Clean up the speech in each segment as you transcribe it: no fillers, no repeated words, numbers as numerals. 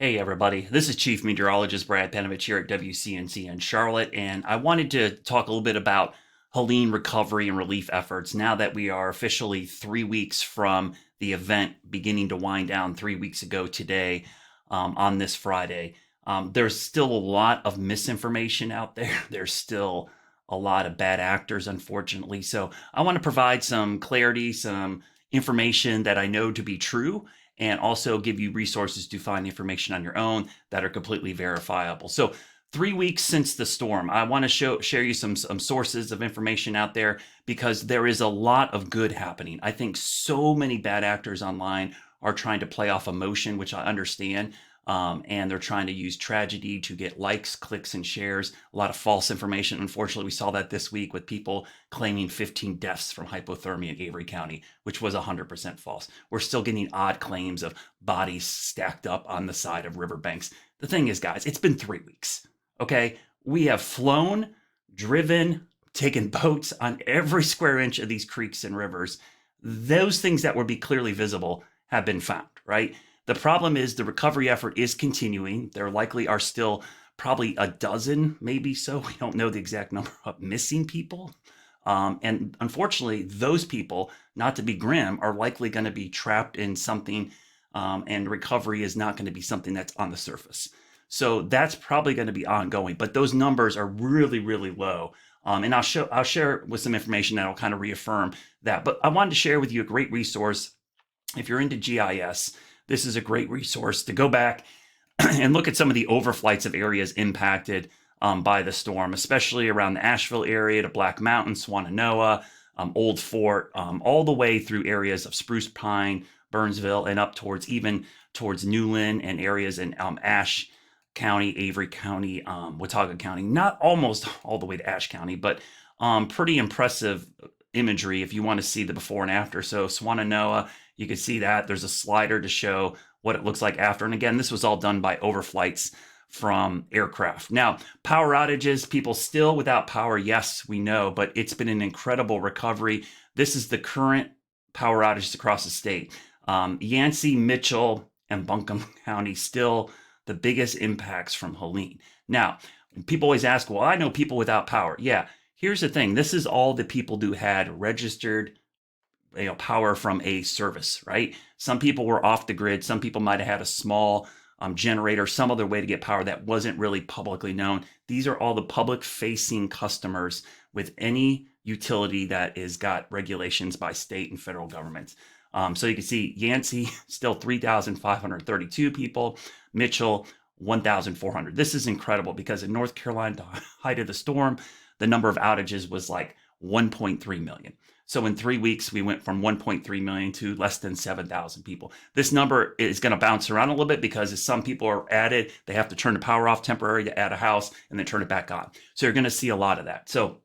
Hey everybody, this is Chief Meteorologist Brad Panovich here at wcnc in Charlotte, and I wanted to talk a little bit about Helene recovery and relief efforts now that we are officially 3 weeks from the event beginning to wind down 3 weeks ago today, on this Friday. There's still a lot of misinformation out there. There's still a lot of bad actors, unfortunately. So I want to provide some clarity, some information that I know to be true, and also give you resources to find information on your own that are completely verifiable. So 3 weeks since the storm, I want to share you some sources of information out there because there is a lot of good happening. I think so many bad actors online are trying to play off emotion, which I understand. And they're trying to use tragedy to get likes, clicks, and shares. A lot of false information. Unfortunately, we saw that this week with people claiming 15 deaths from hypothermia in Avery County, which was 100% false. We're still getting odd claims of bodies stacked up on the side of riverbanks. The thing is, guys, it's been 3 weeks. Okay, we have flown, driven, taken boats on every square inch of these creeks and rivers. Those things that would be clearly visible have been found, right? The problem is the recovery effort is continuing. There likely are still probably a dozen, maybe so. We don't know the exact number of missing people. And unfortunately, those people, not to be grim, are likely going to be trapped in something, and recovery is not going to be something that's on the surface. So that's probably going to be ongoing, but those numbers are really, really low. And I'll share with some information that'll kind of reaffirm that. But I wanted to share with you a great resource. If you're into GIS, this is a great resource to go back and look at some of the overflights of areas impacted by the storm, especially around the Asheville area to Black Mountain, Swannanoa, Old Fort, all the way through areas of Spruce Pine, Burnsville, and up towards Newland and areas in Ashe County, Avery County, Watauga County. Not almost all the way to Ashe County, but pretty impressive imagery if you want to see the before and after. So Swannanoa, you can see that there's a slider to show what it looks like after. And again, this was all done by overflights from aircraft. Now, power outages, people still without power. Yes, we know, but it's been an incredible recovery. This is the current power outages across the state. Yancey, Mitchell, and Buncombe County still the biggest impacts from Helene. Now, people always ask, well, I know people without power. Yeah, here's the thing. This is all the people who had registered power from a service, right? Some people were off the grid. Some people might have had a small generator, some other way to get power that wasn't really publicly known. These are all the public facing customers with any utility that is got regulations by state and federal governments. So you can see Yancey still 3,532 people, Mitchell 1,400. This is incredible because in North Carolina, the height of the storm, the number of outages was like 1.3 million. So in 3 weeks, we went from 1.3 million to less than 7,000 people. This number is going to bounce around a little bit because as some people are added, they have to turn the power off temporarily to add a house and then turn it back on. So you're going to see a lot of that. So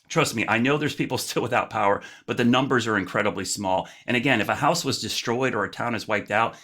trust me, I know there's people still without power, but the numbers are incredibly small. And again, if a house was destroyed or a town is wiped out,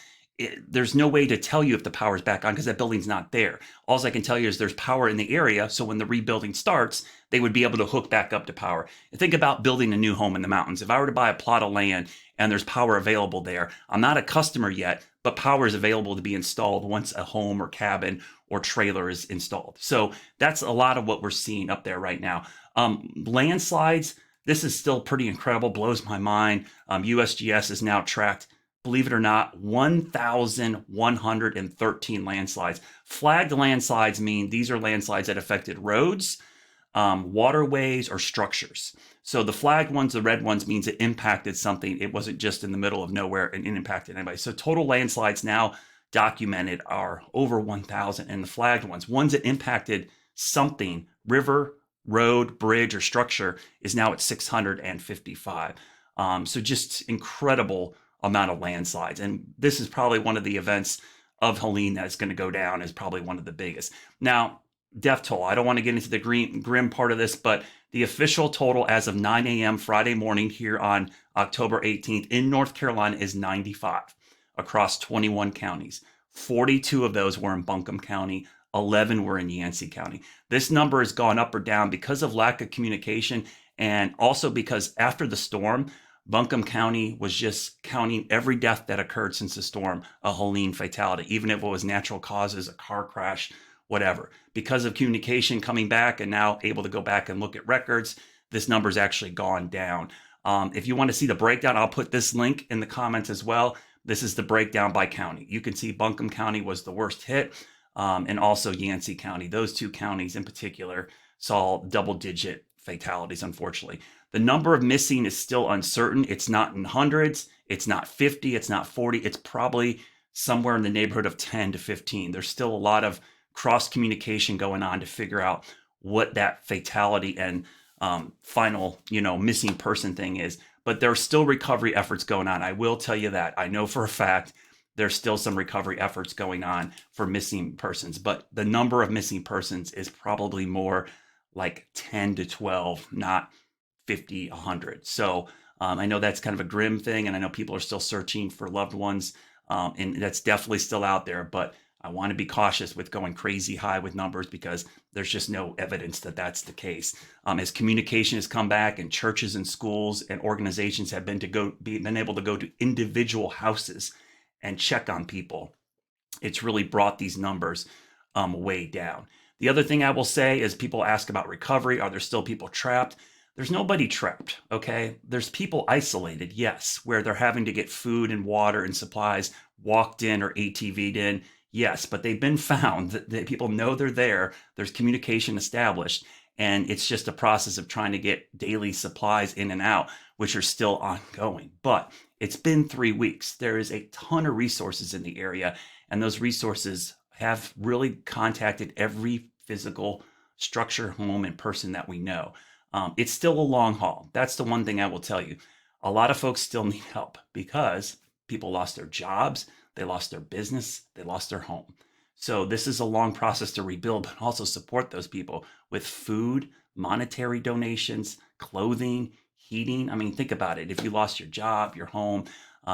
there's no way to tell you if the power is back on because that building's not there. All I can tell you is there's power in the area. So when the rebuilding starts, they would be able to hook back up to power. And think about building a new home in the mountains. If I were to buy a plot of land and there's power available there, I'm not a customer yet, but power is available to be installed once a home or cabin or trailer is installed. So that's a lot of what we're seeing up there right now. Landslides, this is still pretty incredible, blows my mind. USGS is now tracked, believe it or not, 1,113 landslides. Flagged landslides mean these are landslides that affected roads, waterways, or structures. So the flagged ones, the red ones, means it impacted something. It wasn't just in the middle of nowhere and it impacted anybody. So total landslides now documented are over 1,000, and the flagged ones that impacted something, river, road, bridge, or structure, is now at 655. So just incredible amount of landslides. And this is probably one of the events of Helene that's going to go down as probably one of the biggest. Now, death toll. I don't want to get into the grim part of this, but the official total as of 9 a.m. Friday morning here on October 18th in North Carolina is 95 across 21 counties. 42 of those were in Buncombe County. 11 were in Yancey County. This number has gone up or down because of lack of communication, and also because after the storm, Buncombe County was just counting every death that occurred since the storm, a Helene fatality, even if it was natural causes, a car crash, whatever. Because of communication coming back and now able to go back and look at records, this number's actually gone down. If you want to see the breakdown, I'll put this link in the comments as well. This is the breakdown by county. You can see Buncombe County was the worst hit, and also Yancey County. Those two counties in particular saw double-digit fatalities, unfortunately. The number of missing is still uncertain. It's not in hundreds. It's not 50. It's not 40. It's probably somewhere in the neighborhood of 10 to 15. There's still a lot of cross communication going on to figure out what that fatality and final, missing person thing is. But there are still recovery efforts going on. I will tell you that. I know for a fact there's still some recovery efforts going on for missing persons, but the number of missing persons is probably more like 10 to 12, not 50, 100. So I know that's kind of a grim thing, and I know people are still searching for loved ones, and that's definitely still out there, but I want to be cautious with going crazy high with numbers because there's just no evidence that that's the case. As communication has come back and churches and schools and organizations have been able to go to individual houses and check on people, it's really brought these numbers way down. The other thing I will say is people ask about recovery. Are there still people trapped? There's nobody trapped, okay? There's people isolated, yes, where they're having to get food and water and supplies walked in or ATV'd in, yes, but they've been found. That people know they're there. There's communication established, and it's just a process of trying to get daily supplies in and out, which are still ongoing. But it's been 3 weeks. There is a ton of resources in the area, and those resources have really contacted every physical structure, home, and person that we know. It's still a long haul. That's the one thing I will tell you. A lot of folks still need help because people lost their jobs, they lost their business, they lost their home. So this is a long process to rebuild, but also support those people with food, monetary donations, clothing, heating. I mean, think about it. If you lost your job, your home,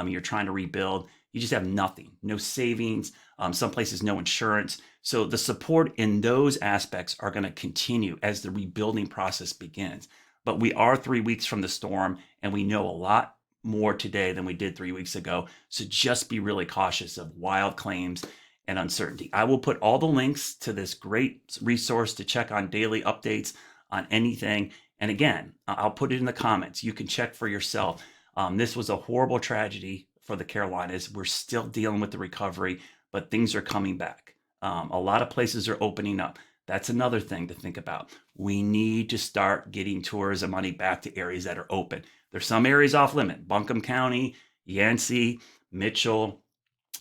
you're trying to rebuild, you just have nothing, no savings, some places no insurance. So the support in those aspects are going to continue as the rebuilding process begins. But we are 3 weeks from the storm, and we know a lot more today than we did 3 weeks ago. So just be really cautious of wild claims and uncertainty. I will put all the links to this great resource to check on daily updates on anything. And again, I'll put it in the comments. You can check for yourself. This was a horrible tragedy for the Carolinas. We're still dealing with the recovery, but things are coming back. A lot of places are opening up. That's another thing to think about. We need to start getting tourism money back to areas that are open. There's some areas off limit. Buncombe County, Yancey, Mitchell,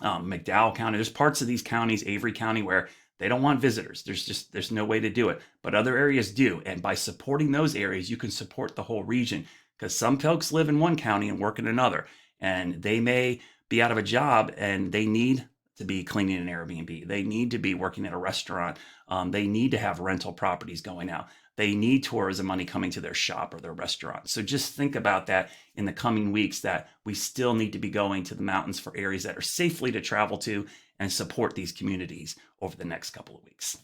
McDowell County. There's parts of these counties, Avery County, where they don't want visitors. There's no way to do it. But other areas do. And by supporting those areas, you can support the whole region, because some folks live in one county and work in another. And they may be out of a job and they need to be cleaning an Airbnb. They need to be working at a restaurant. They need to have rental properties going out. They need tourism money coming to their shop or their restaurant. So just think about that in the coming weeks, that we still need to be going to the mountains for areas that are safely to travel to and support these communities over the next couple of weeks.